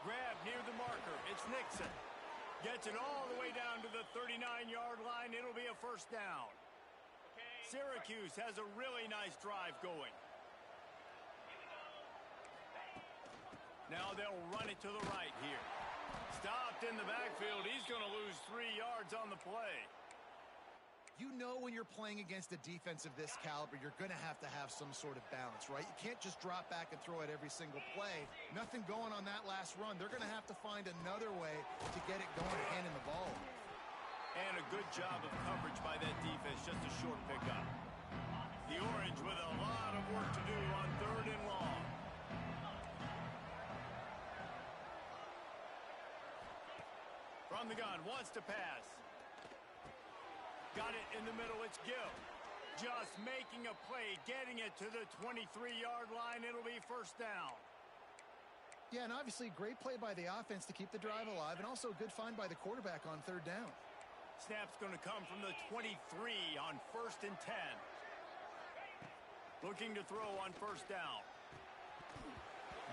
Grab near the marker. It's Nixon. Gets it all the way down to the 39-yard line. It'll be a first down. Syracuse has a really nice drive going. Now they'll run it to the right here. Stopped in the backfield. He's going to lose 3 yards on the play. You know when you're playing against a defense of this caliber, you're going to have some sort of balance, right? You can't just drop back and throw it every single play. Nothing going on that last run. They're going to have to find another way to get it going and handing the ball. And a good job of coverage by that defense. Just a short pickup. The Orange with a lot of work to do on 3rd and long. From the gun, wants to pass. Got it in the middle, it's Gill. Just making a play, getting it to the 23-yard line. It'll be first down. Yeah, and obviously great play by the offense to keep the drive alive, and also a good find by the quarterback on 3rd down. Snap's going to come from the 23 on 1st and 10. Looking to throw on 1st down.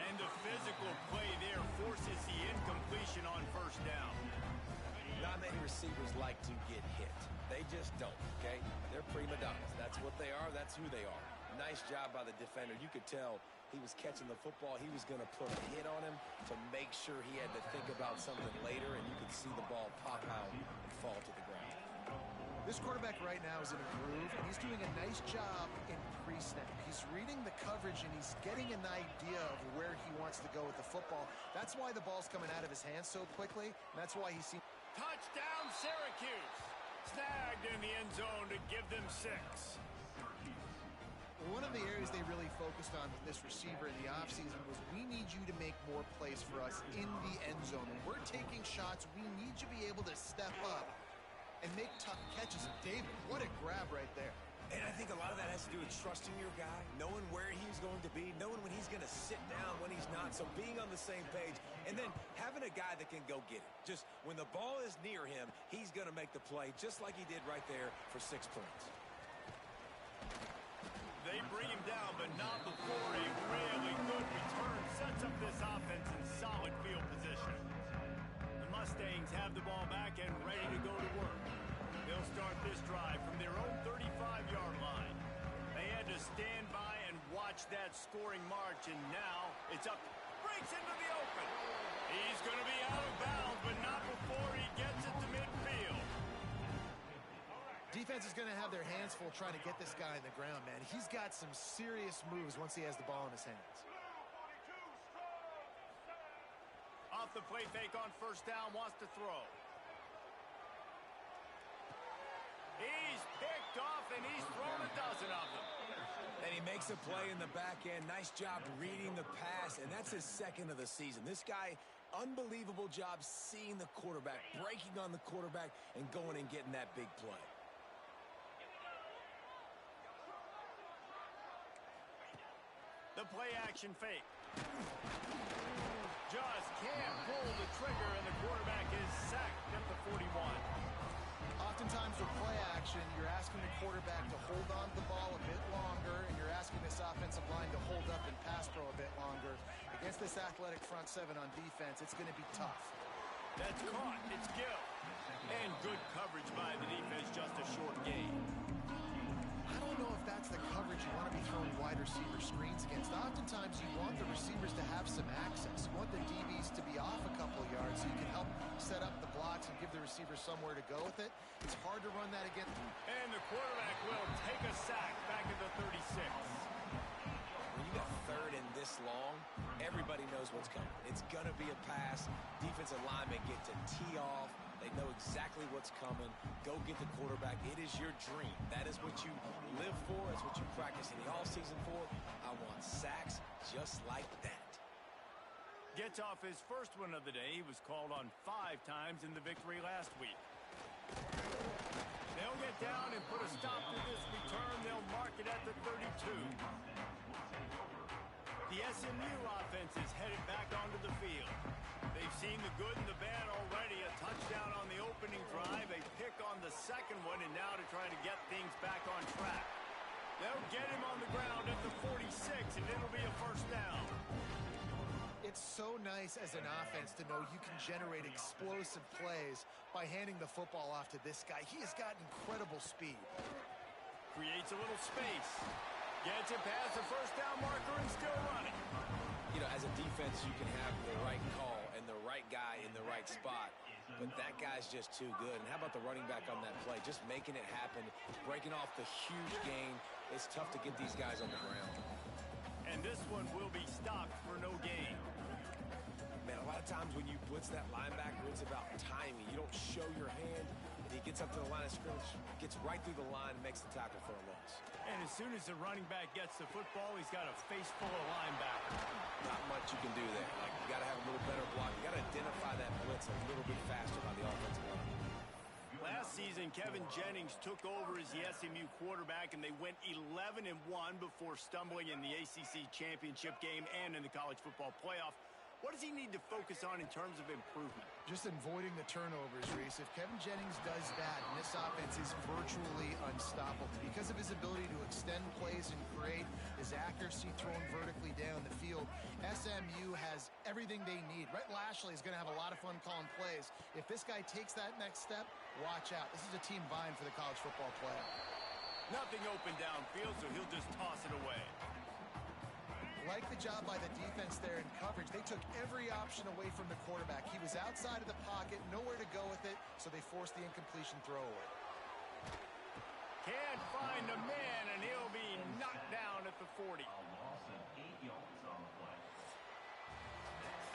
And the physical play there forces the incompletion on 1st down. Not many receivers like to get hit. They just don't, okay? They're prima donnas. That's what they are. That's who they are. Nice job by the defender. You could tell he was catching the football. He was going to put a hit on him to make sure he had to think about something later, and you could see the ball pop out and fall to the ground. This quarterback right now is in a groove, and he's doing a nice job in pre-snap. He's reading the coverage, and he's getting an idea of where he wants to go with the football. That's why the ball's coming out of his hands so quickly, and that's why he's seen... Touchdown, Syracuse! Snagged in the end zone to give them 6. One of the areas they really focused on with this receiver in the offseason was we need you to make more plays for us in the end zone. When we're taking shots, we need you to be able to step up and make tough catches. And David, what a grab right there. And I think a lot of that has to do with trusting your guy, knowing where he's going to be, knowing when he's going to sit down, when he's not, so being on the same page, and then having a guy that can go get it. Just when the ball is near him, he's going to make the play, just like he did right there for 6 points. They bring him down, but not before a really good return sets up this offense in solid field position. The Mustangs have the ball back and ready to go to work. They'll start this drive from their own 35-yard line. They had to stand by and watch that scoring march, and now it's up. Breaks into the open. He's going to be out of bounds, but not before he gets it to midfield. Defense is going to have their hands full trying to get this guy in the ground, man. He's got some serious moves once he has the ball in his hands. Off the play fake on 1st down, wants to throw. He's picked off, and he's thrown a dozen of them. And he makes a play in the back end. Nice job reading the pass, and that's his 2nd of the season. This guy, unbelievable job seeing the quarterback, breaking on the quarterback, and going and getting that big play. The play action fake. Just can't pull the trigger, and the quarterback is sacked at the 41. Oftentimes with play action, you're asking the quarterback to hold on to the ball a bit longer, and you're asking this offensive line to hold up and pass pro a bit longer. Against this athletic front 7 on defense, it's going to be tough. That's caught. It's Gill. And good coverage by the defense, just a short gain. I don't know if that's the coverage you want to be throwing wide receiver screens against. Oftentimes, you want the receivers to have some access. You want the DBs to be off a couple of yards so you can help set up the blocks and give the receiver somewhere to go with it. It's hard to run that against. And the quarterback will take a sack back at the 36. When you got 3rd and this long, everybody knows what's coming. It's going to be a pass. Defensive linemen get to tee off. They know exactly what's coming. Go get the quarterback. It is your dream. That is what you live for. It's what you practice in the offseason for. I want sacks just like that. Gets off his first one of the day. He was called on 5 times in the victory last week. They'll get down and put a stop to this return. They'll mark it at the 32. The SMU offense is headed back onto the field. They've seen the good and the bad already. A touchdown on the opening drive, a pick on the 2nd one, and now to try to get things back on track. They'll get him on the ground at the 46, and it'll be a first down. It's so nice as an offense to know you can generate explosive plays by handing the football off to this guy. He has got incredible speed. Creates a little space. Gets it past the first down marker and still running. You know, as a defense, you can have the right call and the right guy in the right spot, but that guy's just too good. And how about the running back on that play? Just making it happen, breaking off the huge gain. It's tough to get these guys on the ground. And this one will be stopped for no gain. Man, a lot of times when you blitz that linebacker, it's about timing. You don't show your hand, and he gets up to the line of scrimmage, gets right through the line, and makes the tackle for a loss. And as soon as the running back gets the football, he's got a face full of linebackers. Not much you can do there. Like, you got to have a little better block. You got to identify that blitz a little bit faster by the offensive line. Last season, Kevin Jennings took over as the SMU quarterback, and they went 11-1 before stumbling in the ACC championship game and in the college football playoff. What does he need to focus on in terms of improvement? Just avoiding the turnovers, Reese. If Kevin Jennings does that, this offense is virtually unstoppable because of his ability to extend plays and create, his accuracy thrown vertically down the field. SMU has everything they need. Rhett Lashley is going to have a lot of fun calling plays. If this guy takes that next step, watch out. This is a team vying for the college football playoff. Nothing open downfield, so he'll just toss it away. Like the job by the defense there in coverage. They took every option away from the quarterback. He was outside of the pocket, nowhere to go with it, so they forced the incompletion throwaway. Can't find a man, and he'll be knocked down at the 40.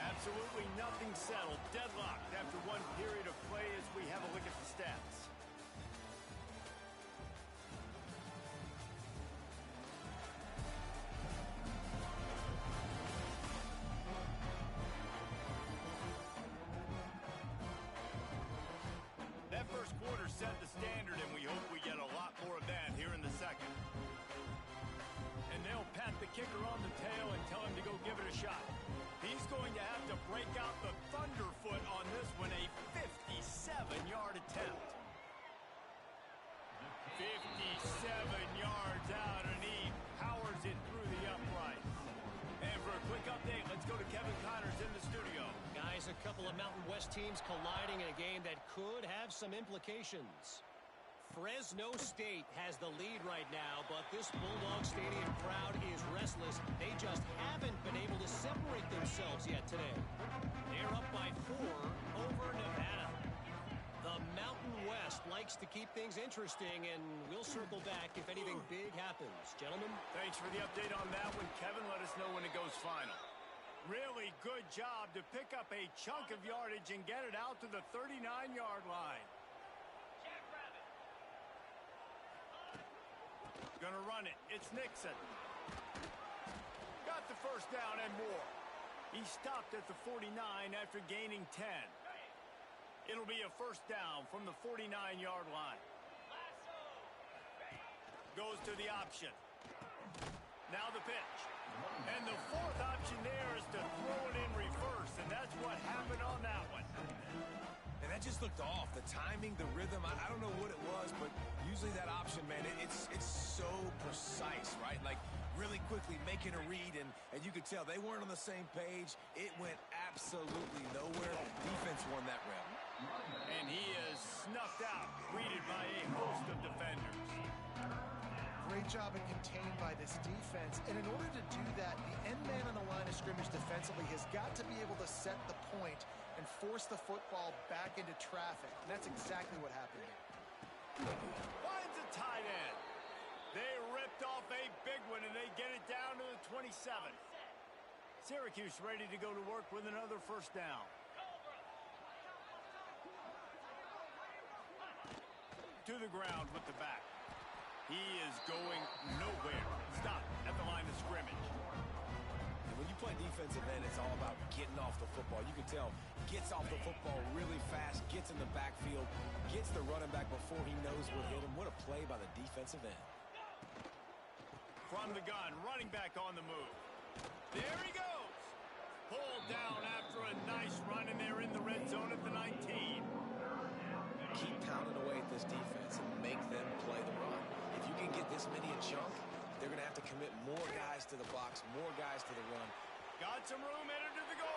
Absolutely nothing settled. Deadlocked after one period of play as we have a look at the stats. That first quarter set the standard, and we hope we get a lot more of that here in the second. And they'll pat the kicker on the tail and tell him to go give it a shot. He's going to have to break out the thunderfoot on this one, a 57-yard attempt. 57 yards out, and he powers it through the uprights. And for a quick update, let's go to Kevin Connors in the studio. Guys, a couple of Mountain West teams colliding in a game that could have some implications. Fresno State has the lead right now, but this Bulldog Stadium crowd is restless. They just haven't been able to separate themselves yet today. They're up by 4 over Nevada. The Mountain West likes to keep things interesting, and we'll circle back if anything big happens. Gentlemen? Thanks for the update on that one. Kevin, let us know when it goes final. Really good job to pick up a chunk of yardage and get it out to the 39-yard line. Gonna run it. It's Nixon. Got the first down and more. He stopped at the 49 after gaining 10. It'll be a first down from the 49-yard line. Goes to the option. Now the pitch. And the fourth option there is to throw it in reverse, and that's what happened on that one. And that just looked off. The timing, the rhythm, I don't know what it was, but usually that option, man, it's so precise, right? Like, really quickly making a read, and you could tell they weren't on the same page. It went absolutely nowhere. Defense won that round. And he is snuffed out, greeted by a host of defenders. Great job and contained by this defense. And in order to do that, the end man on the line of scrimmage defensively has got to be able to set the point and force the football back into traffic. And that's exactly what happened here. Finds a tight end. They ripped off a big one, and they get it down to the 27. Syracuse ready to go to work with another first down. To the ground with the back. He is going nowhere. Stop at the line of scrimmage. And when you play defensive end, it's all about getting off the football. You can tell, gets off the football really fast, gets in the backfield, gets the running back before he knows what hit him. What a play by the defensive end. From the gun, running back on the move. There he goes. Pulled down after a nice run, and they're in the red zone at the 19. Keep pounding away at this defense and make them play the run. If you can get this many a chunk, they're going to have to commit more guys to the box, more guys to the run. Got some room, headed to the goal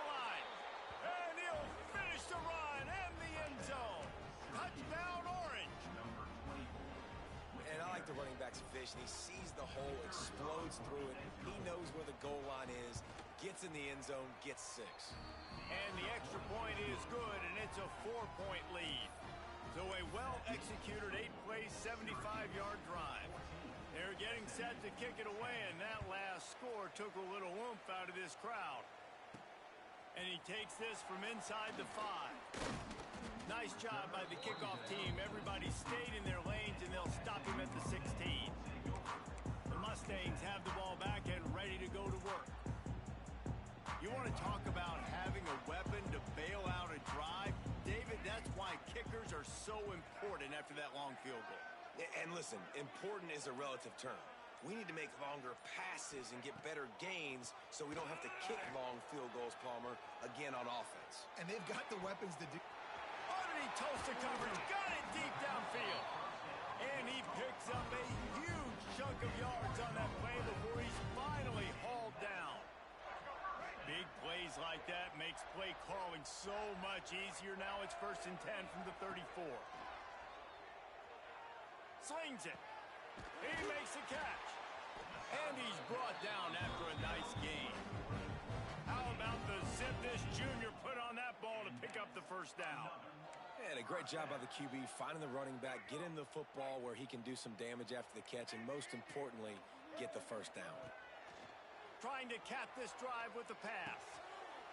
like the running back's vision. He sees the hole, explodes through it. He knows where the goal line is, gets in the end zone, gets 6. And the extra point is good, and it's a 4-point lead. So a well-executed 8-play, 75-yard drive. They're getting set to kick it away, and that last score took a little oomph out of this crowd. And he takes this from inside the 5. Nice job by the kickoff team. Everybody stayed in their lanes, and they'll stop him at the 16. The Mustangs have the ball back and ready to go to work. You want to talk about having a weapon to bail out a drive? David, that's why kickers are so important after that long field goal. And listen, important is a relative term. We need to make longer passes and get better gains so we don't have to kick long field goals, Palmer, again on offense. And they've got the weapons to do. Underneath Tosa coverage, got it deep downfield. And he picks up a huge chunk of yards on that play before he's finally hauled down. Big plays like that makes play calling so much easier. Now it's 1st and 10 from the 34. Slings it. He makes the catch. And he's brought down after a nice gain. How about the zip this junior put on that ball to pick up the 1st down? And a great job by the QB finding the running back, get him the football where he can do some damage after the catch, and most importantly, get the 1st down. Trying to cap this drive with the pass.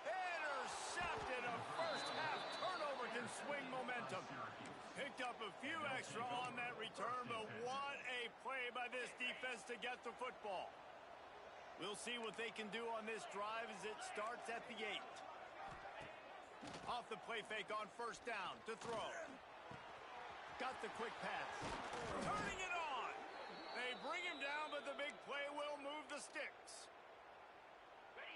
Intercepted. A first-half turnover can swing momentum. Picked up a few extra on that return, but what a play by this defense to get the football. We'll see what they can do on this drive as it starts at the 8. Off the play fake on 1st down to throw. Got the quick pass. Turning it on. They bring him down, but the big play will move the sticks.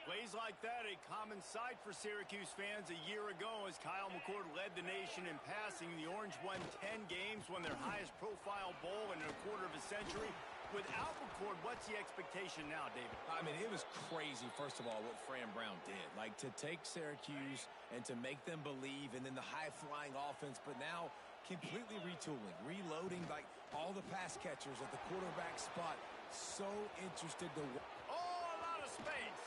Plays like that, a common sight for Syracuse fans a year ago as Kyle McCord led the nation in passing. The Orange won 10 games, won their highest profile bowl in a quarter of a century. Without McCord, what's the expectation now, David? I mean, it was crazy, first of all, what Fran Brown did. Like, to take Syracuse and to make them believe, and then the high-flying offense, but now completely retooling, reloading, like all the pass catchers at the quarterback spot. So interested to... Oh, a lot of space.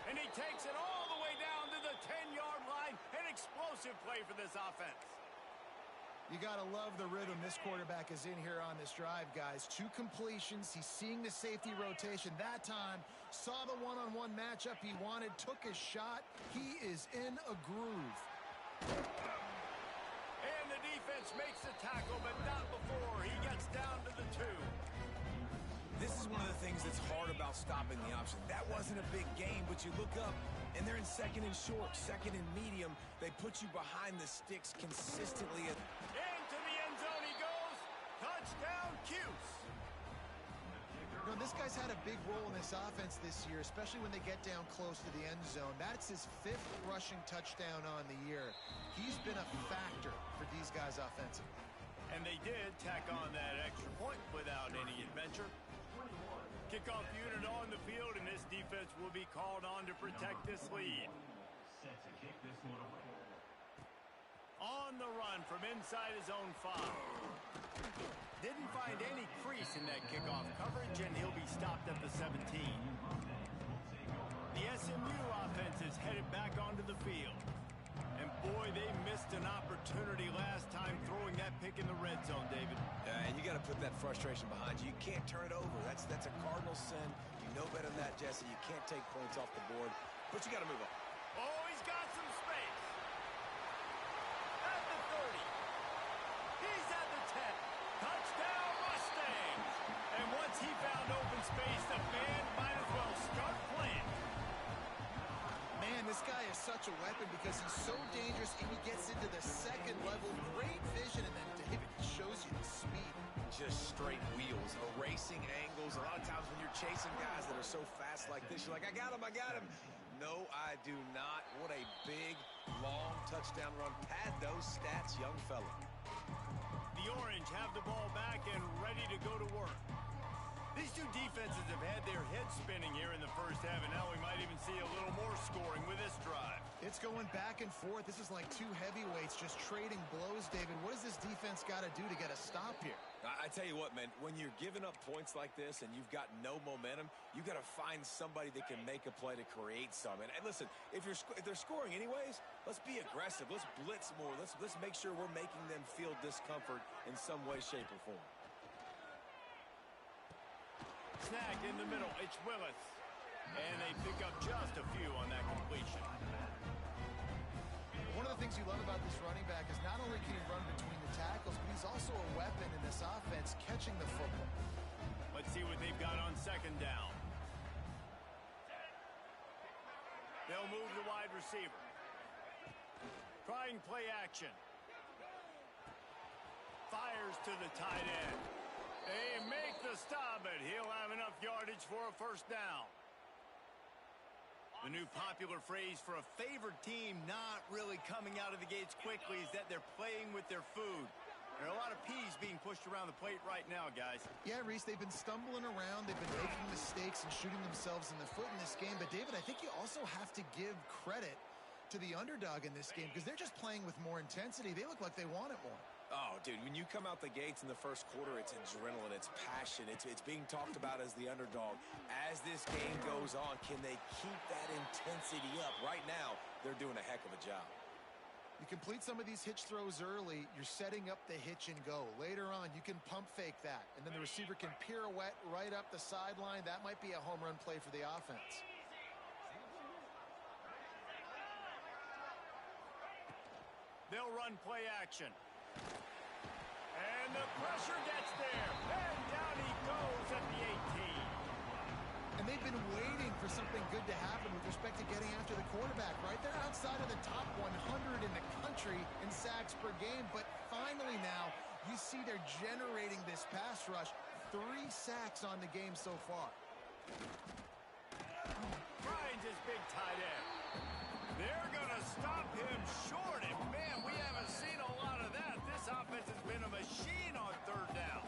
And he takes it all the way down to the 10-yard line. An explosive play for this offense. You got to love the rhythm this quarterback is in here on this drive, guys. 2 completions. He's seeing the safety rotation. That time, saw the one-on-one matchup he wanted, took his shot. He is in a groove. And the defense makes the tackle, but not before. He gets down to the 2. This is one of the things that's hard about stopping the option. That wasn't a big game, but you look up, and they're in 2nd and short, 2nd and medium. They put you behind the sticks consistently. Into the end zone he goes. Touchdown, Cuse. You know, this guy's had a big role in this offense this year, especially when they get down close to the end zone. That's his 5th rushing touchdown on the year. He's been a factor for these guys offensively. And they did tack on that extra point without any adventure. Kickoff unit on the field, and this defense will be called on to protect this lead. On the run from inside his own 5. Didn't find any crease in that kickoff coverage, and he'll be stopped at the 17. The SMU offense is headed back onto the field. And boy, they missed an opportunity last time throwing that pick in the red zone, David. And you got to put that frustration behind you. You can't turn it over. That's a cardinal sin. You know better than that, Jesse. You can't take points off the board, but you got to move on. Oh, he's got some space. At the 30. He's at the 10. Touchdown, Mustangs. And once he found open space, the band might as well start playing. Man, this guy is such a weapon because he's so dangerous and he gets into the 2nd level. Great vision, and then David shows you the speed. Just straight wheels, erasing angles. A lot of times when you're chasing guys that are so fast like this, you're like, I got him. No, I do not. What a big, long touchdown run. Pad those stats, young fella. The Orange have the ball back and ready to go to work. These two defenses have had their heads spinning here in the first half, and now we might even see a little more scoring with this drive. It's going back and forth. This is like two heavyweights just trading blows, David. What does this defense got to do to get a stop here? I tell you what, man, when you're giving up points like this and you've got no momentum, you got to find somebody that can make a play to create some. And listen, if they're scoring anyways, let's be aggressive. Let's blitz more. Let's make sure we're making them feel discomfort in some way, shape, or form. Snagged in the middle. It's Willis. And they pick up just a few on that completion. One of the things you love about this running back is not only can he run between the tackles, but he's also a weapon in this offense catching the football. Let's see what they've got on second down. They'll move the wide receiver. Trying play action. Fires to the tight end. They make the stop, but he'll have enough yardage for a first down. The new popular phrase for a favored team not really coming out of the gates quickly is that they're playing with their food. There are a lot of peas being pushed around the plate right now, guys. Yeah, Reese, they've been stumbling around. They've been making mistakes and shooting themselves in the foot in this game. But, David, I think you also have to give credit to the underdog in this game because they're just playing with more intensity. They look like they want it more. Oh, dude, when you come out the gates in the first quarter, it's adrenaline, it's passion, it's being talked about as the underdog. As this game goes on, can they keep that intensity up? Right now, they're doing a heck of a job. You complete some of these hitch throws early, you're setting up the hitch and go. Later on, you can pump fake that, and then the receiver can pirouette right up the sideline. That might be a home run play for the offense. They'll run play action. And the pressure gets there. And down he goes at the 18. And they've been waiting for something good to happen with respect to getting after the quarterback, right? They're outside of the top 100 in the country in sacks per game. But finally now, you see they're generating this pass rush. 3 sacks on the game so far. Finds his big tight end. They're going to stop him short. And, man, we haven't seen a lot of that. This offense has been a machine on third down.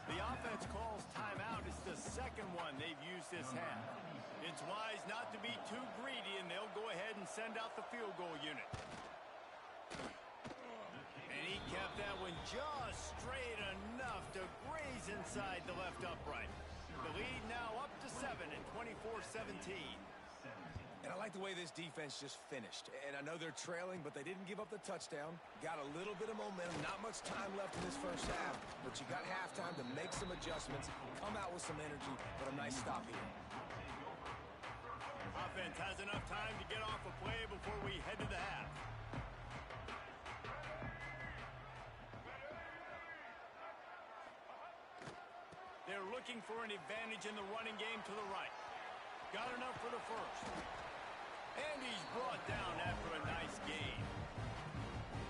The offense calls timeout. It's the second one they've used this half. It's wise not to be too greedy, and they'll go ahead and send out the field goal unit. And he kept that one just straight enough to graze inside the left upright. The lead now up to 7 and 24-17. And I like the way this defense just finished. And I know they're trailing, but they didn't give up the touchdown. Got a little bit of momentum. Not much time left in this first half, but you got halftime to make some adjustments, come out with some energy, but a nice stop here. Offense has enough time to get off a play before we head to the half. They're looking for an advantage in the running game to the right. Got enough for the first. And he's brought down after a nice gain.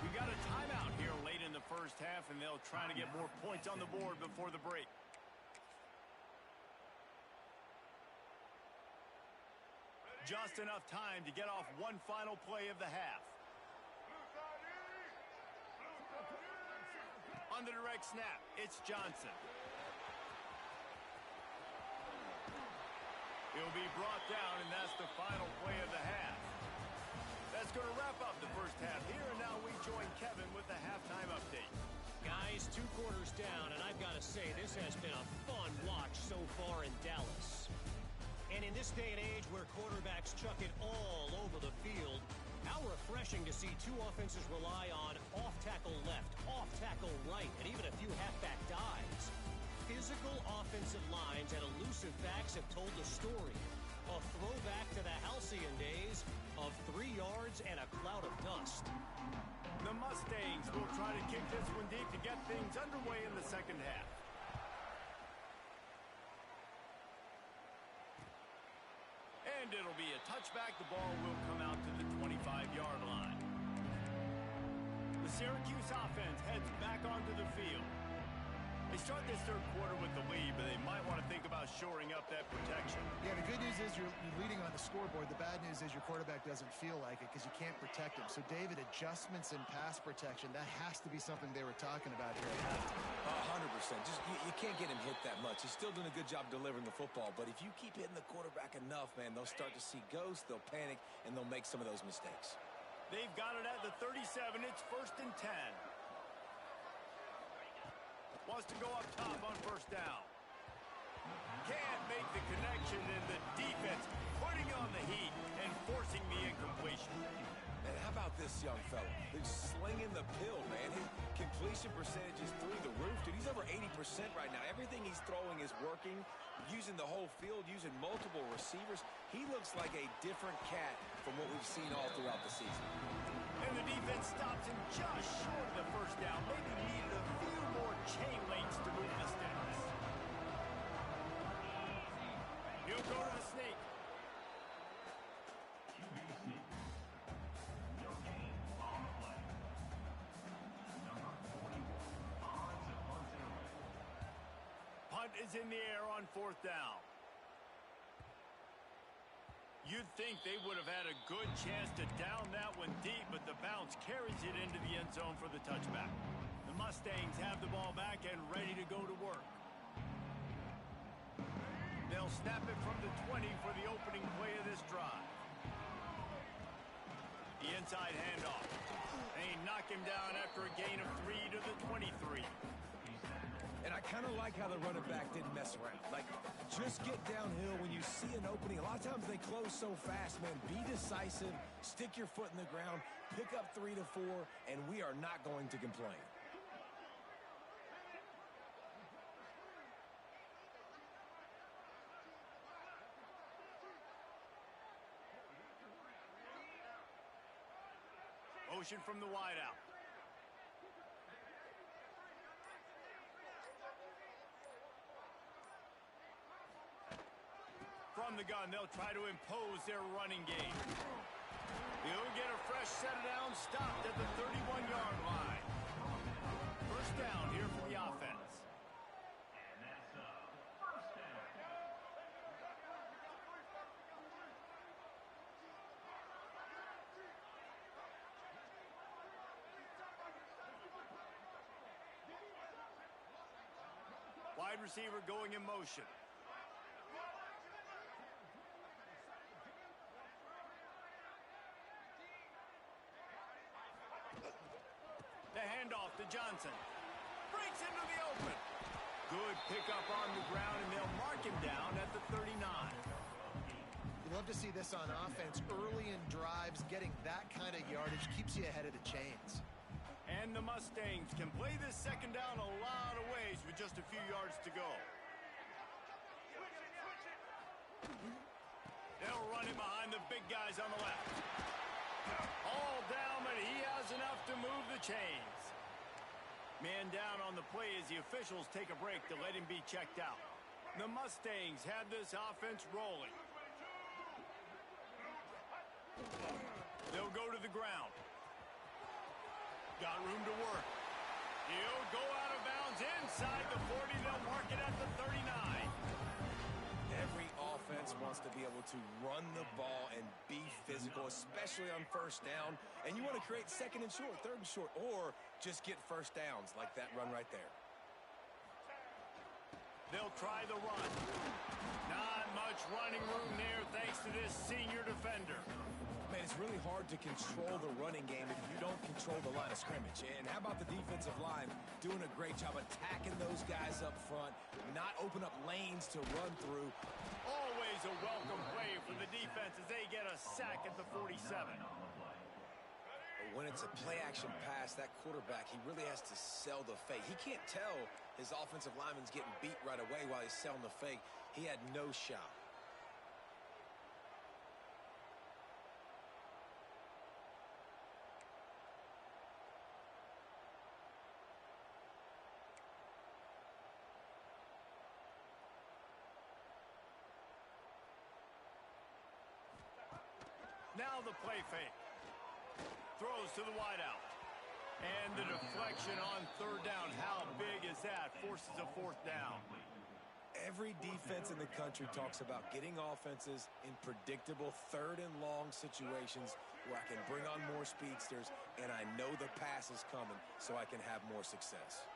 We got a timeout here late in the first half, and they'll try to get more points on the board before the break. Just enough time to get off one final play of the half. On the direct snap, it's Johnson. He'll be brought down, and that's the final play of the half. That's going to wrap up the first half here, and now we join Kevin with the halftime update. Guys, 2 quarters down, and I've got to say, this has been a fun watch so far in Dallas. And in this day and age where quarterbacks chuck it all over the field, how refreshing to see 2 offenses rely on off-tackle left, off-tackle right, and even a few halfback dives. Physical offensive lines and elusive backs have told the story. A throwback to the halcyon days of 3 yards and a cloud of dust. The Mustangs will try to kick this one deep to get things underway in the second half. And it'll be a touchback. The ball will come out to the 25-yard line. The Syracuse offense heads back onto the field. They start this third quarter with the lead, but they might want to think about shoring up that protection. Yeah, the good news is you're leading on the scoreboard. The bad news is your quarterback doesn't feel like it because you can't protect him. So, David, adjustments in pass protection, that has to be something they were talking about here. 100%. Just you can't get him hit that much. He's still doing a good job delivering the football, but if you keep hitting the quarterback enough, man, they'll start to see ghosts, they'll panic, and they'll make some of those mistakes. They've got it at the 37. It's 1st and 10. Wants to go up top on 1st down. Can't make the connection, and the defense putting on the heat and forcing the incompletion. And how about this young fella? He's slinging the pill, man. His completion percentage is through the roof, dude. He's over 80% right now. Everything he's throwing is working, using the whole field, using multiple receivers. He looks like a different cat from what we've seen all throughout the season. And the defense stops him just short of the 1st down. Maybe needed a few more chain links to move the sticks. He'll go to the sneak. Punt is in the air on 4th down. You'd think they would have had a good chance to down that one deep, but the bounce carries it into the end zone for the touchback. The Mustangs have the ball back and ready to go to work. They'll snap it from the 20 for the opening play of this drive. The inside handoff. They knock him down after a gain of 3 to the 23. And I kind of like how the running back didn't mess around. Like, just get downhill when you see an opening. A lot of times they close so fast, man. Be decisive, stick your foot in the ground, pick up 3 to 4, and we are not going to complain. Motion from the wideout. From the gun, they'll try to impose their running game. He'll get a fresh set down, stopped at the 31-yard line. 1st down here for the offense. Wide receiver going in motion. The handoff to Johnson. Breaks into the open. Good pickup on the ground, and they'll mark him down at the 39. You love to see this on offense. Early in drives, getting that kind of yardage keeps you ahead of the chains. And the Mustangs can play this 2nd down a lot of ways with just a few yards to go. They'll run it behind the big guys on the left. All down, but he has enough to move the chains. Man down on the play as the officials take a break to let him be checked out. The Mustangs have this offense rolling. They'll go to the ground. Got room to work. He'll go out of bounds inside the 40. They'll mark it at the 39. Every offense wants to be able to run the ball and be physical, especially on 1st down. And you want to create 2nd and short, 3rd and short, or just get 1st downs like that run right there. They'll try the run. Not much running room there thanks to this senior defender. Man, it's really hard to control the running game if you don't control the line of scrimmage. And how about the defensive line doing a great job attacking those guys up front, not open up lanes to run through. Always a welcome play for the defense as they get a sack at the 47. But when it's a play-action pass, that quarterback, he really has to sell the fake. He can't tell his offensive lineman's getting beat right away while he's selling the fake. He had no shot. Now the play fake. Throws to the wideout. And the deflection on third down. How big is that? Forces a fourth down. Every defense in the country talks about getting offenses in predictable third and long situations where I can bring on more speedsters and I know the pass is coming so I can have more success.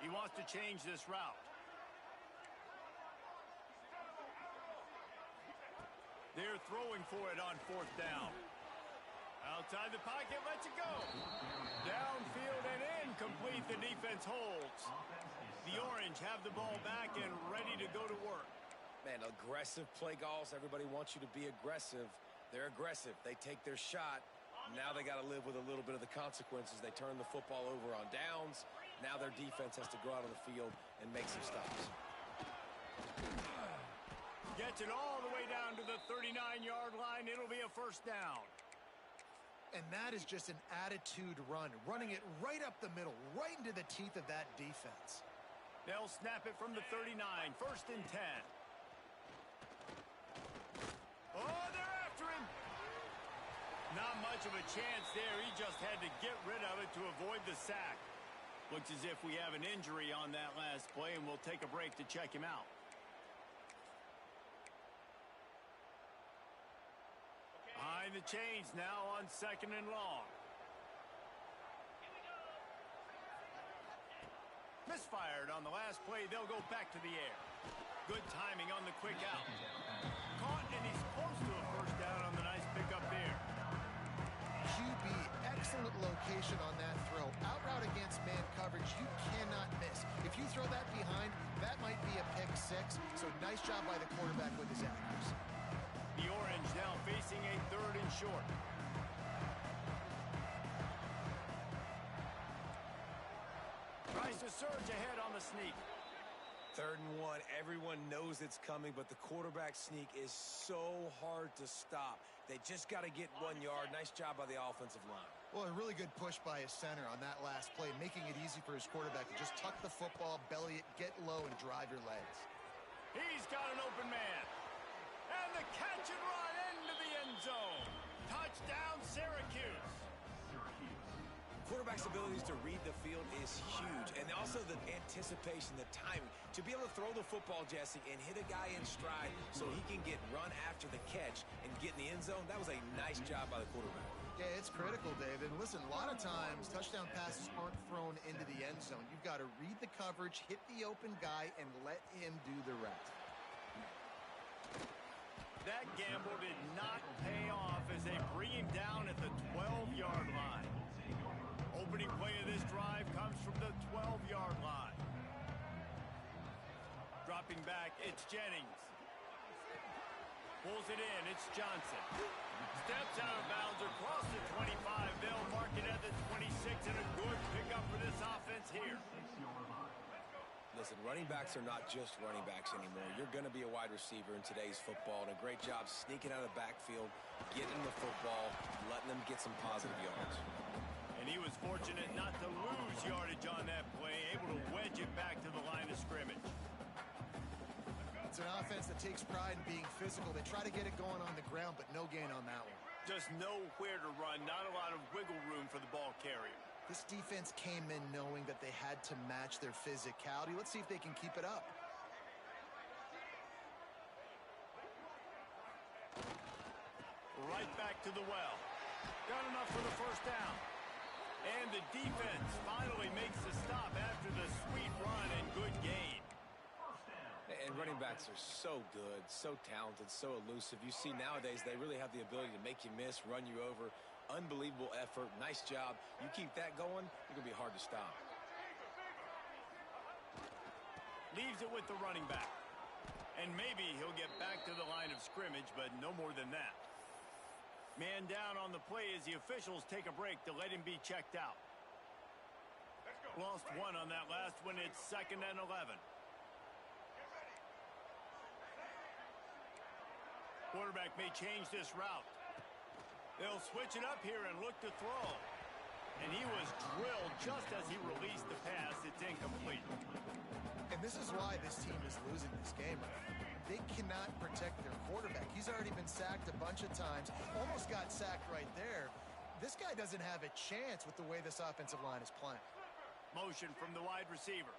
He wants to change this route. They're throwing for it on fourth down. Outside the pocket, lets it go. Downfield and incomplete. The defense holds. The Orange have the ball back and ready to go to work. Man, aggressive play calls. Everybody wants you to be aggressive. They're aggressive. They take their shot. Now they got to live with a little bit of the consequences. They turn the football over on downs. Now their defense has to go out on the field and make some stops. Gets it all the way down to the 39-yard line. It'll be a first down. And that is just an attitude run, running it right up the middle, right into the teeth of that defense. They'll snap it from the 39, first and 10. Oh, they're after him. Not much of a chance there. He just had to get rid of it to avoid the sack. Looks as if we have an injury on that last play, and we'll take a break to check him out. Behind the chains now on second and long. Misfired on the last play. They'll go back to the air. Good timing on the quick out. Caught, and he's close to a first down on the nice pickup there. QB, excellent location on that throw. Out route against man coverage, you cannot miss. If you throw that behind, that might be a pick six. So nice job by the quarterback with his accuracy. The Orange now facing a third and short. Tries to surge ahead on the sneak. Third and one. Everyone knows it's coming, but the quarterback sneak is so hard to stop. They just got to get 1 yard. Nice job by the offensive line. Well, a really good push by his center on that last play, making it easy for his quarterback to just tuck the football, belly it, get low, and drive your legs. He's got an open man. And the catch and run into the end zone. Touchdown, Syracuse. Quarterback's abilities to read the field is huge. And also the anticipation, the timing. To be able to throw the football, Jesse, and hit a guy in stride so he can get run after the catch and get in the end zone, that was a nice job by the quarterback. Yeah, it's critical, David. And listen, a lot of times touchdown passes aren't thrown into the end zone. You've got to read the coverage, hit the open guy, and let him do the rest. That gamble did not pay off as they bring him down at the 12-yard line. Opening play of this drive comes from the 12-yard line. Dropping back, it's Jennings. Pulls it in, it's Johnson. Steps out of bounds across the 25. They'll mark it at the 26, and a good pickup for this offense here. Listen, running backs are not just running backs anymore. You're going to be a wide receiver in today's football, and a great job sneaking out of the backfield, getting the football, letting them get some positive yards. And he was fortunate not to lose yardage on that play, able to wedge it back to the line of scrimmage. It's an offense that takes pride in being physical. They try to get it going on the ground, but no gain on that one. Just nowhere to run, not a lot of wiggle room for the ball carrier. This defense came in knowing that they had to match their physicality. Let's see if they can keep it up. Right back to the well. Got enough for the first down. And the defense finally makes the stop after the sweet run and good gain. And running backs are so good, so talented, so elusive. You see nowadays they really have the ability to make you miss, run you over. Unbelievable effort. Nice job. You keep that going, it's going to be hard to stop. Leaves it with the running back. And maybe he'll get back to the line of scrimmage, but no more than that. Man down on the play as the officials take a break to let him be checked out. Lost one on that last one. It's 2nd and 11. Quarterback may change this route. They'll switch it up here and look to throw. And he was drilled just as he released the pass. It's incomplete. And this is why this team is losing this game. they cannot protect their quarterback. He's already been sacked a bunch of times, almost got sacked right there. This guy doesn't have a chance with the way this offensive line is playing. Motion from the wide receiver.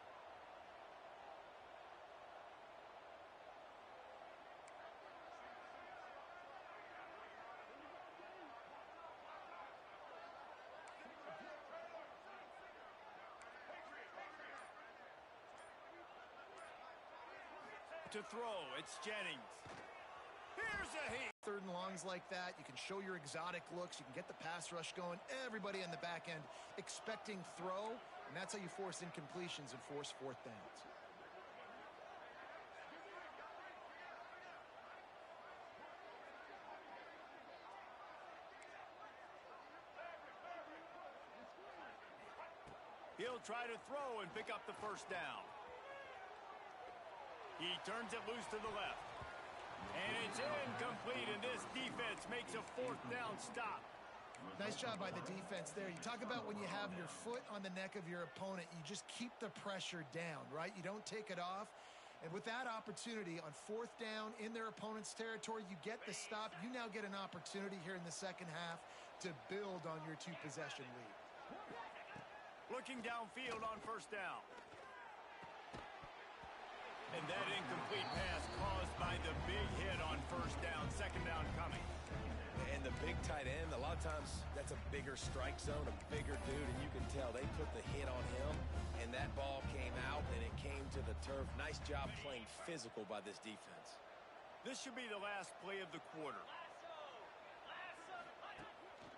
To throw, it's Jennings. Here's a heat. Third and longs like that, you can show your exotic looks, you can get the pass rush going, everybody on the back end expecting throw, and that's how you force incompletions and force fourth downs. He'll try to throw and pick up the first down. He turns it loose to the left. And it's incomplete, and this defense makes a fourth down stop. Nice job by the defense there. You talk about when you have your foot on the neck of your opponent, you just keep the pressure down, right? You don't take it off. And with that opportunity on fourth down in their opponent's territory, you get the stop. You now get an opportunity here in the second half to build on your two-possession lead. Looking downfield on first down. And that incomplete pass caused by the big hit on first down. Second down coming. And the big tight end, a lot of times that's a bigger strike zone, a bigger dude, and you can tell they put the hit on him, and that ball came out, and it came to the turf. Nice job playing physical by this defense. This should be the last play of the quarter.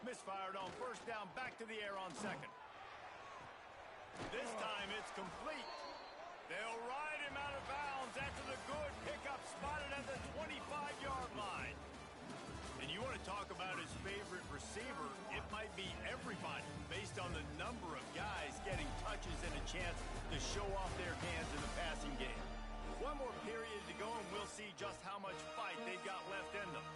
Misfired on first down, back to the air on second. This time it's complete. They'll ride him out of bounds after the good pickup spotted at the 25-yard line. And you want to talk about his favorite receiver, it might be everybody based on the number of guys getting touches and a chance to show off their hands in the passing game. One more period to go and we'll see just how much fight they've got left in them.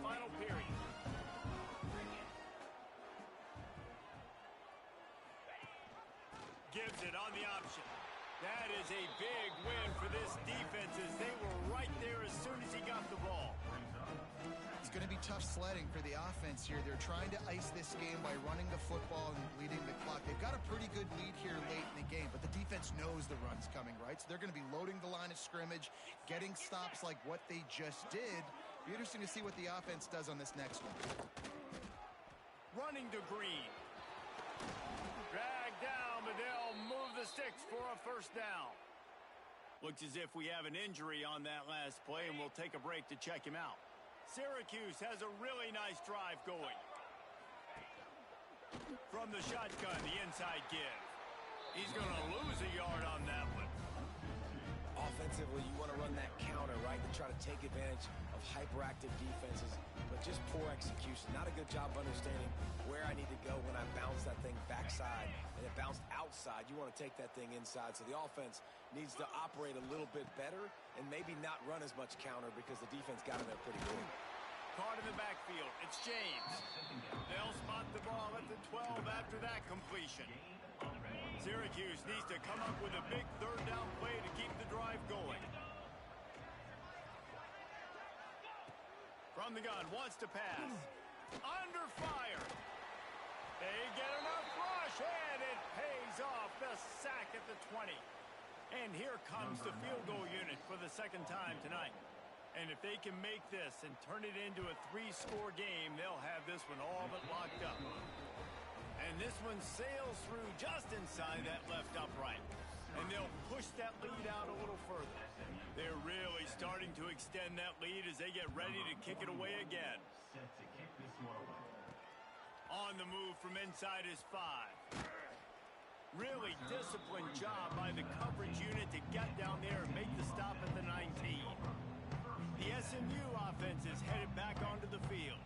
Final period. Gives it on the option. That is a big win for this defense as they were right there as soon as he got the ball. It's going to be tough sledding for the offense here. They're trying to ice this game by running the football and leading the clock. They've got a pretty good lead here late in the game, but the defense knows the run's coming, right? So they're going to be loading the line of scrimmage, getting stops like what they just did. Be interesting to see what the offense does on this next one. Running to Green. Drag down, but they'll move the sticks for a first down. Looks as if we have an injury on that last play, and we'll take a break to check him out. Syracuse has a really nice drive going. From the shotgun, the inside give. He's going to lose a yard on that one. Offensively, you want to run that counter, right, to try to take advantage of hyperactive defenses, but just poor execution. Not a good job of understanding where I need to go when I bounce that thing backside, and it bounced outside. You want to take that thing inside, so the offense needs to operate a little bit better and maybe not run as much counter because the defense got him there pretty good. Caught in the backfield. It's James. They'll spot the ball at the 12 after that completion. Syracuse needs to come up with a big third down play to keep the drive going. From the gun, wants to pass. Under fire. They get enough rush, and it pays off. The sack at the 20. And here comes the field goal unit for the second time tonight. And if they can make this and turn it into a 3-score game, they'll have this one all but locked up. And this one sails through just inside that left upright. And they'll push that lead out a little further. They're really starting to extend that lead as they get ready to kick it away again. On the move from inside his 5. Really disciplined job by the coverage unit to get down there and make the stop at the 19. The SMU offense is headed back onto the field.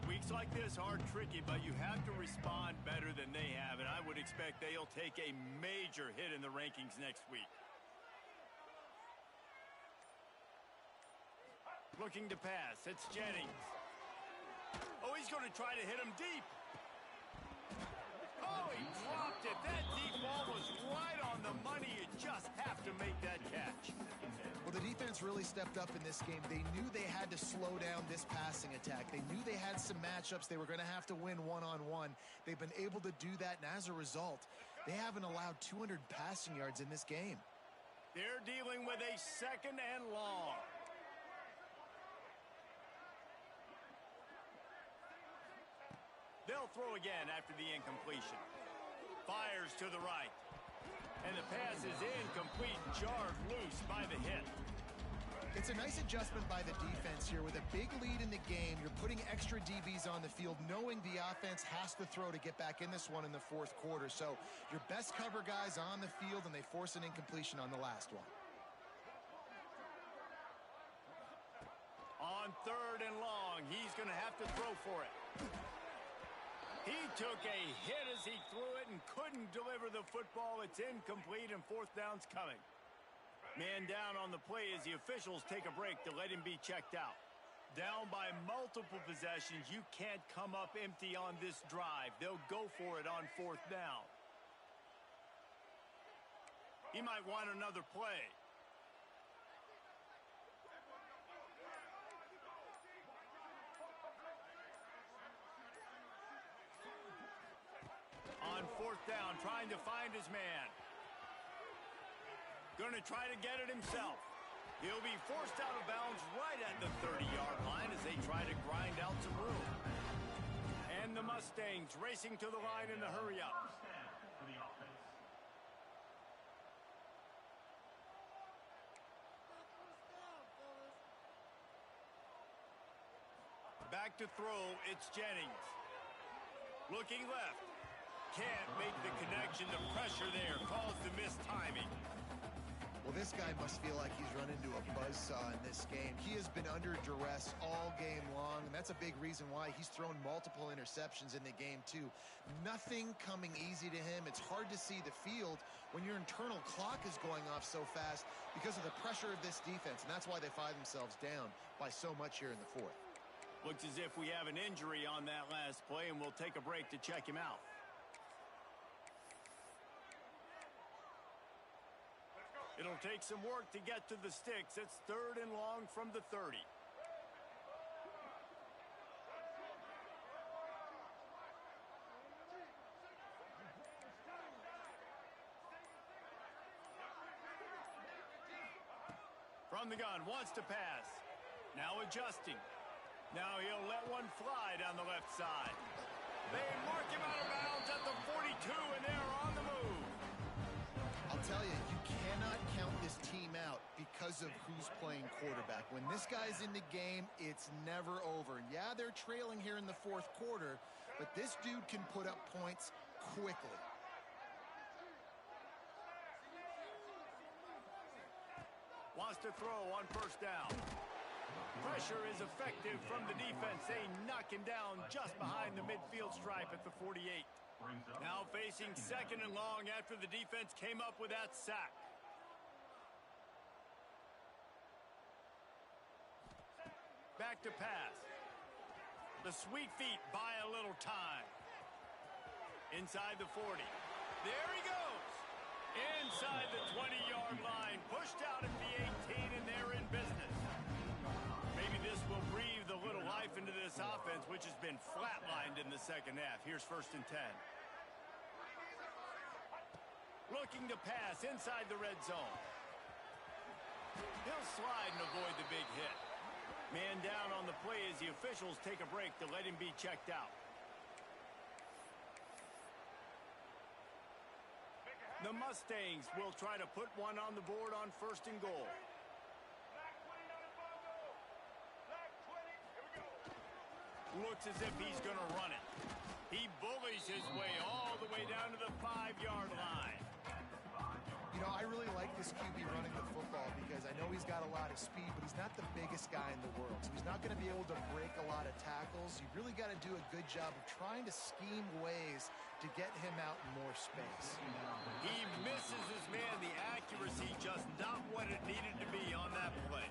Weeks like this are tricky, but you have to respond better than they have, and I would expect they'll take a major hit in the rankings next week. Looking to pass. It's Jennings. Oh, he's going to try to hit him deep. Oh, he dropped it. That deep ball was right on the money. You just have to make that catch. Well, the defense really stepped up in this game. They knew they had to slow down this passing attack. They knew they had some matchups they were going to have to win one-on-one. They've been able to do that, and as a result, they haven't allowed 200 passing yards in this game. They're dealing with a 2nd and long. They'll throw again after the incompletion. Fires to the right. And the pass is incomplete, jarred loose by the hit. It's a nice adjustment by the defense here. With a big lead in the game, you're putting extra DBs on the field, knowing the offense has to throw to get back in this one in the 4th quarter. So your best cover guys on the field, and they force an incompletion on the last one. On 3rd and long, he's going to have to throw for it. He took a hit as he threw it and couldn't deliver the football. It's incomplete, and 4th down's coming. Man down on the play as the officials take a break to let him be checked out. Down by multiple possessions, you can't come up empty on this drive. They'll go for it on 4th down. He might want another play. On 4th down, trying to find his man. Going to try to get it himself. He'll be forced out of bounds right at the 30-yard line as they try to grind out some room. And the Mustangs racing to the line in the hurry-up. Back to throw, it's Jennings. Looking left. Can't make the connection. The pressure there caused the missed timing. Well, this guy must feel like he's run into a buzzsaw in this game. He has been under duress all game long, and that's a big reason why he's thrown multiple interceptions in the game, too. Nothing coming easy to him. It's hard to see the field when your internal clock is going off so fast because of the pressure of this defense, and that's why they find themselves down by so much here in the 4th. Looks as if we have an injury on that last play, and we'll take a break to check him out. It'll take some work to get to the sticks. It's 3rd and long from the 30. From the gun, wants to pass. Now adjusting. Now he'll let one fly down the left side. They mark him out of bounds at the 42, and they're on the move. I'll tell you, you cannot count this team out because of who's playing quarterback. When this guy's in the game, it's never over. And yeah, they're trailing here in the 4th quarter, but this dude can put up points quickly. Wants to throw on 1st down. Pressure is effective from the defense. They knock him down just behind the midfield stripe at the 48. Now facing 2nd and long after the defense came up with that sack. Back to pass. The sweet feet buy a little time. Inside the 40. There he goes. Inside the 20-yard line. Pushed out at the 18, and they're in business. Maybe this will breathe a little life into this offense, which has been flatlined in the 2nd half. Here's 1st and 10. Looking to pass inside the red zone. He'll slide and avoid the big hit. Man down on the play as the officials take a break to let him be checked out. The Mustangs will try to put one on the board on 1st and goal. Looks as if he's going to run it. He bullies his way all the way down to the 5-yard line. You know, I really like this QB running the football because I know he's got a lot of speed, but he's not the biggest guy in the world. So he's not going to be able to break a lot of tackles. You really got to do a good job of trying to scheme ways to get him out in more space. He misses his man. The accuracy just not what it needed to be on that play.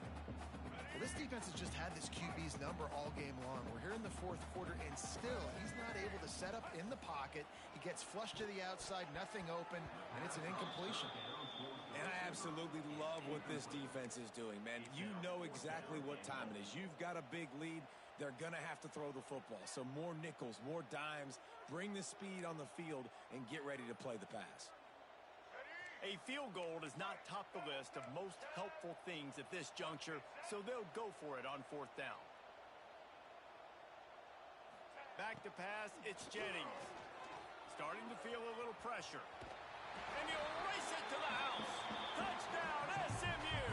Well, this defense has just had this QB's number all game long. We're here in the fourth quarter, and still he's not able to set up in the pocket. He gets flushed to the outside, nothing open, and it's an incompletion. And I absolutely love what this defense is doing, man. You know exactly what time it is. You've got a big lead. They're going to have to throw the football. So more nickels, more dimes, bring the speed on the field, and get ready to play the pass. A field goal does not top the list of most helpful things at this juncture, so they'll go for it on fourth down. Back to pass, it's Jennings. Starting to feel a little pressure. And he'll race it to the house. Touchdown, SMU!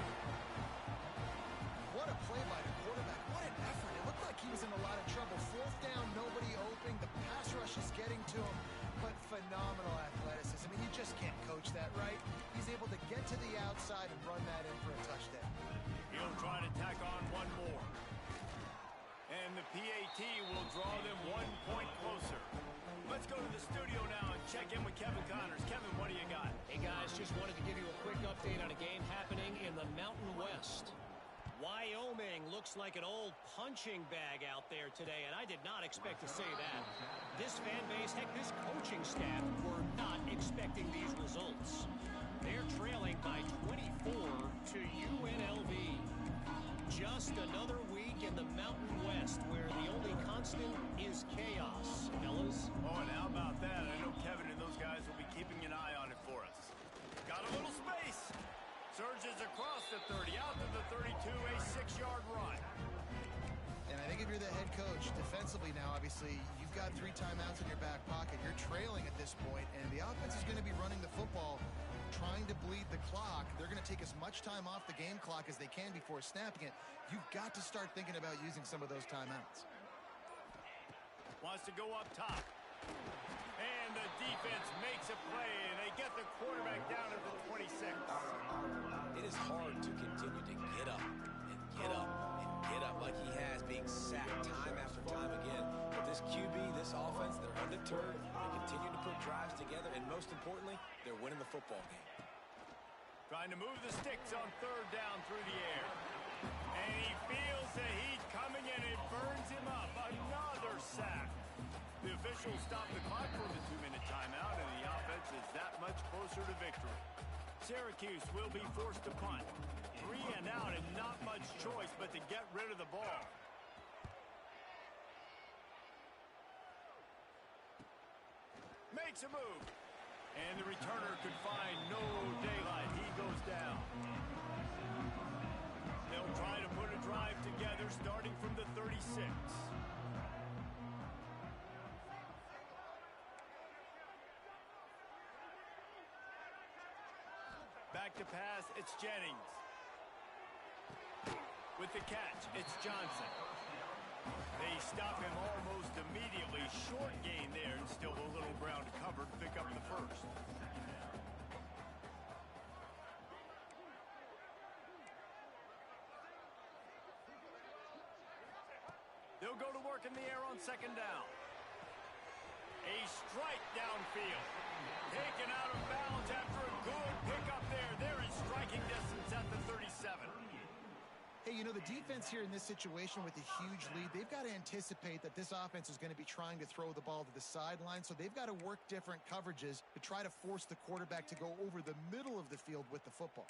What a play by the quarterback. What an effort. It looked like he was in a lot of trouble. Fourth down, nobody open. The pass rush is getting to him, but phenomenal athleticism. I mean, you just can't coach that, right? He's able to get to the outside and run that in for a touchdown. He'll try to tack on one more. And the PAT will draw them 1 point closer. Let's go to the studio now and check in with Kevin Connors. Kevin, what do you got? Hey, guys, just wanted to give you a quick update on a game happening in the Mountain West. Wyoming looks like an old punching bag out there today, and I did not expect to say that. This fan base, heck, this coaching staff were not expecting these results. They're trailing by 24 to UNLV. Just another week in the Mountain West where the only constant is chaos, fellas. Oh, and how about that? I know Kevin and those guys will be keeping an eye on it for us. Got a little space. Surges across the 30, out to the 32, a 6-yard run. And I think if you're the head coach, defensively now, obviously, you've got 3 timeouts in your back pocket. You're trailing at this point, and the offense is going to be running the football, trying to bleed the clock. They're going to take as much time off the game clock as they can before snapping it. You've got to start thinking about using some of those timeouts. Wants to go up top. And the defense makes a play, and they get the quarterback down at the 26. It is hard to continue to get up and get up and get up like he has, being sacked time after time again. But this QB, this offense, they're undeterred. They continue to put drives together, and most importantly, they're winning the football game. Trying to move the sticks on third down through the air. And he feels the heat coming, and it burns him up. Another sack. The officials stop the clock for the 2-minute timeout, and the offense is that much closer to victory. Syracuse will be forced to punt. 3 and out, and not much choice but to get rid of the ball. Makes a move. And the returner could find no daylight. He goes down. They'll try to put a drive together starting from the 36. Back to pass, it's Jennings. With the catch, it's Johnson. They stop him almost immediately. Short gain there, and still a little ground covered to pick up the first. They'll go to work in the air on second down. A strike downfield. Taken out of bounds after a good pickup there. They're in striking distance at the 37. Hey, you know, the defense here in this situation with a huge lead, they've got to anticipate that this offense is going to be trying to throw the ball to the sideline, so they've got to work different coverages to try to force the quarterback to go over the middle of the field with the football.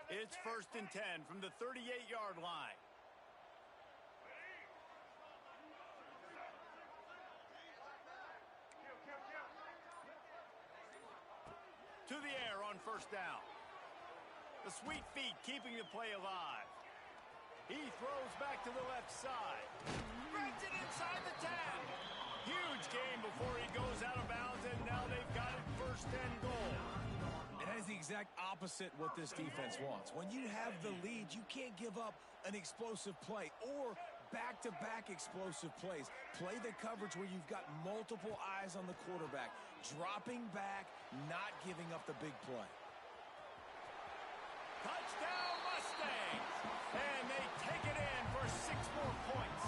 It's 1st and 10 from the 38-yard line. To the air on first down. The sweet feet keeping the play alive. He throws back to the left side. Spreads it inside the 10. Huge gain before he goes out of bounds, and now they've got it 1st and goal. And that is the exact opposite what this defense wants. When you have the lead, you can't give up an explosive play or back-to-back explosive plays. Play the coverage where you've got multiple eyes on the quarterback, dropping back, not giving up the big play. Touchdown Mustangs! And they take it in for 6 more points.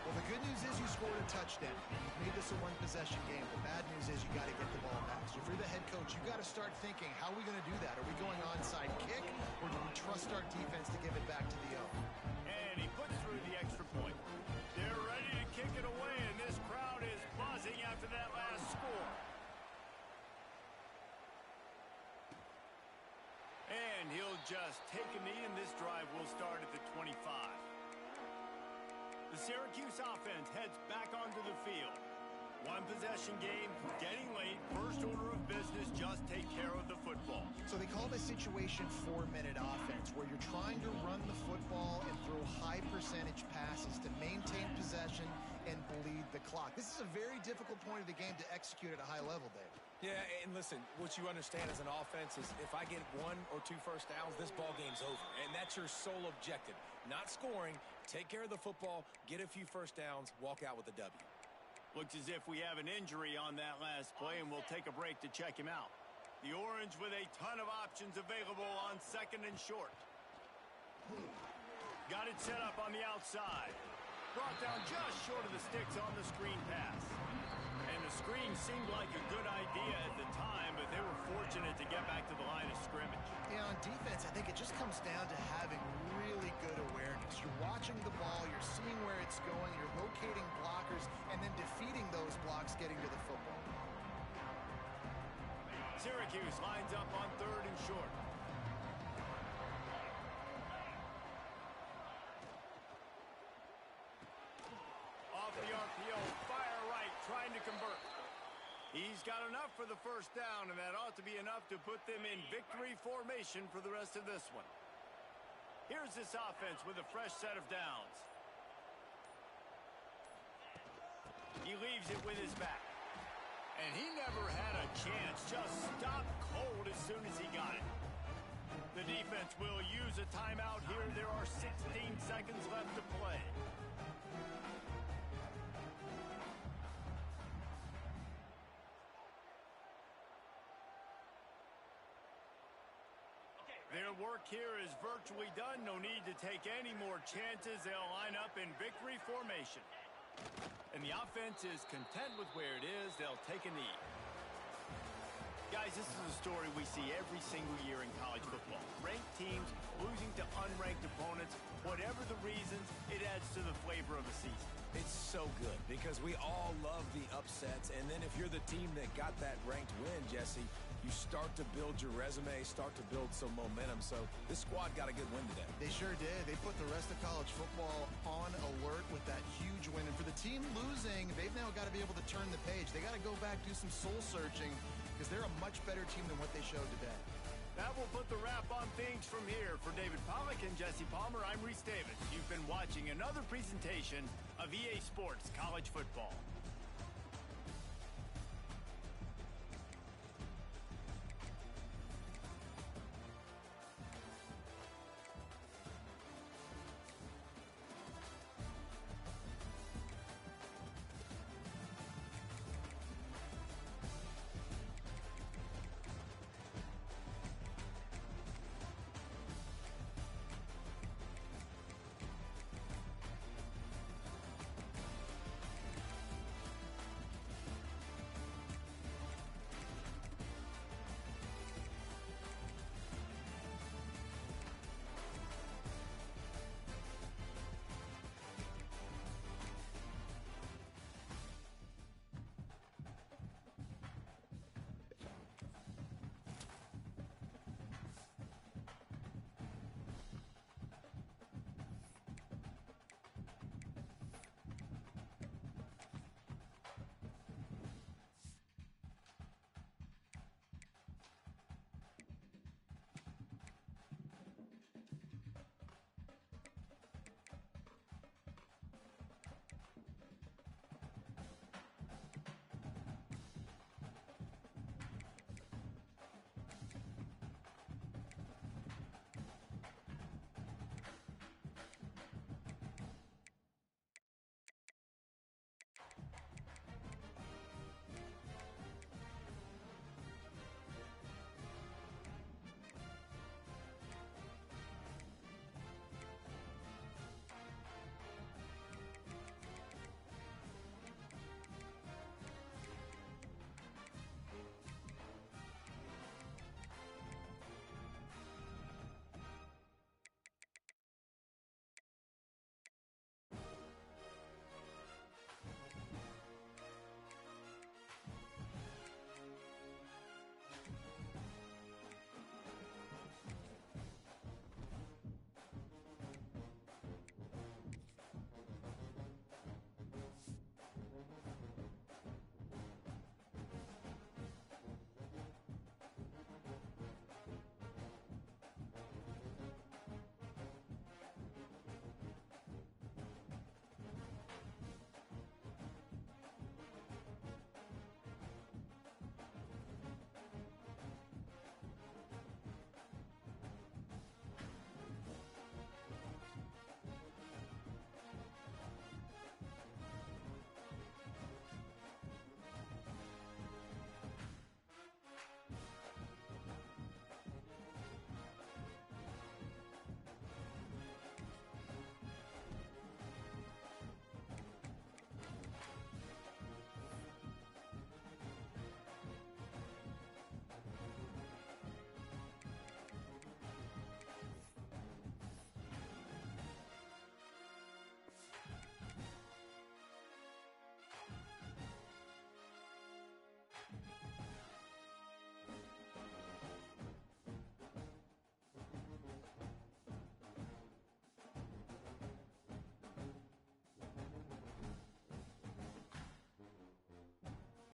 Well, the good news is you scored a touchdown. You've made this a one-possession game. The bad news is you got to get the ball back. So if you're the head coach, you got to start thinking, how are we going to do that? Are we going onside kick, or do we trust our defense to give it back to the O? And he puts through the extra point. They're ready to kick it away, and this crowd is buzzing after that last score. And he'll just take a knee, and this drive will start at the 25. The Syracuse offense heads back onto the field. One possession game, getting late. First order of business, just take care of the football. So they call this situation 4-minute offense, where you're trying to run the football and throw high percentage passes to maintain possession and bleed the clock. This is a very difficult point of the game to execute at a high level, Dave. Yeah, and listen, what you understand as an offense is if I get 1 or 2 first downs, this ball game's over. And that's your sole objective. Not scoring, take care of the football, get a few first downs, walk out with a W. Looks as if we have an injury on that last play, and we'll take a break to check him out. The Orange with a ton of options available on 2nd and short. Got it set up on the outside. Brought down just short of the sticks on the screen pass. And the screen seemed like a good idea at the time, but they were fortunate to get back to the line of scrimmage. Yeah, on defense, I think it just comes down to having really good awareness. You're watching the ball, you're seeing where it's going, you're locating blockers, and then defeating those blocks getting to the football. Syracuse lines up on 3rd and short. Off the RPO, fire right, trying to convert. He's got enough for the first down, and that ought to be enough to put them in victory formation for the rest of this one. Here's this offense with a fresh set of downs. He leaves it with his back. And he never had a chance, just stopped cold as soon as he got it. The defense will use a timeout here. There are 16 seconds left to play. Their work here is virtually done. No need to take any more chances. They'll line up in victory formation. And the offense is content with where it is. They'll take a knee. Guys, this is a story we see every single year in college football. Ranked teams losing to unranked opponents. Whatever the reasons, it adds to the flavor of the season. It's so good because we all love the upsets. And then if you're the team that got that ranked win, Jesse, you start to build your resume, start to build some momentum. So this squad got a good win today. They sure did. They put the rest of college football on alert with that huge win. And for the team losing, they've now got to be able to turn the page. They got to go back, do some soul searching, because they're a much better team than what they showed today. That will put the wrap on things from here. For David Pollack and Jesse Palmer, I'm Reese Davis. You've been watching another presentation of EA Sports College Football.